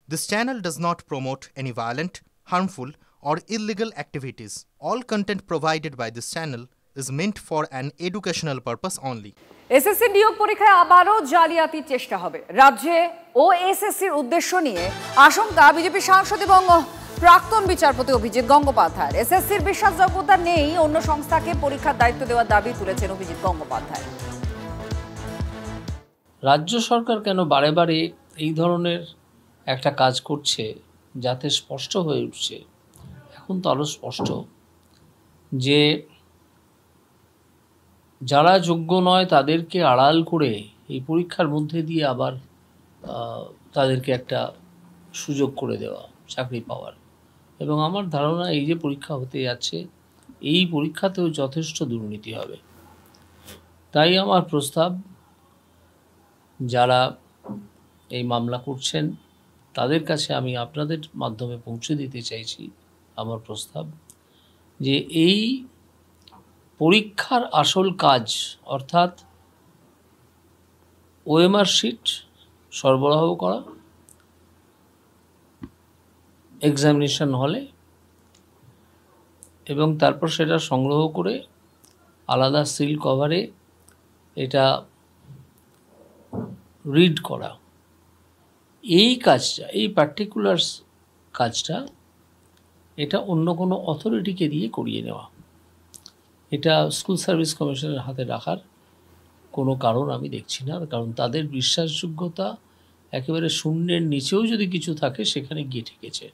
This channel does not promote any violent, harmful, or illegal activities. All content provided by this channel is meant for an educational purpose only. SSC নিয়োগ পরীক্ষায় আবারও জালিয়াতির চেষ্টা হবে। রাজ্যে ওএসএসসির উদ্দেশ্য নিয়ে আশঙ্কা বিজেপি সাংসদ এবং প্রাক্তন বিচারপতি অভিজিৎ গঙ্গোপাধ্যায়। এসএসসির বিশ্বাসযোগ্যতা নেই, অন্য সংস্থাকে পরীক্ষার দায়িত্ব দেওয়ার দাবি তুলেছেন অভিজিৎ গঙ্গোপাধ্যায়। রাজ্য সরকার কেন বারে বারে এই ধরনের একটা কাজ করছে যাতে স্পষ্ট হয়ে উঠছে, এখন তো আরও স্পষ্ট যে যারা যোগ্য নয় তাদেরকে আড়াল করে এই পরীক্ষার মধ্যে দিয়ে আবার তাদেরকে একটা সুযোগ করে দেওয়া চাকরি পাওয়ার। এবং আমার ধারণা এই যে পরীক্ষা হতে যাচ্ছে এই পরীক্ষাতেও যথেষ্ট দুর্নীতি হবে। তাই আমার প্রস্তাব, যারা এই মামলা করছেন তাদের কাছে আমি আপনাদের মাধ্যমে পৌঁছে দিতে চাইছি আমার প্রস্তাব, যে এই পরীক্ষার আসল কাজ অর্থাৎ ওএমআর শিট সরবরাহ করা এক্সামিনেশন হলে এবং তারপর সেটা সংগ্রহ করে আলাদা সিল কভারে এটা রিড করা, এই কাজটা, এই পার্টিকুলার কাজটা এটা অন্য কোনো অথরিটিকে দিয়ে করিয়ে নেওয়া, এটা স্কুল সার্ভিস কমিশনের হাতে রাখার কোনো কারণ আমি দেখছি না। কারণ তাদের বিশ্বাসযোগ্যতা একেবারে শূন্যের নিচেও যদি কিছু থাকে সেখানে গিয়ে ঠেকেছে।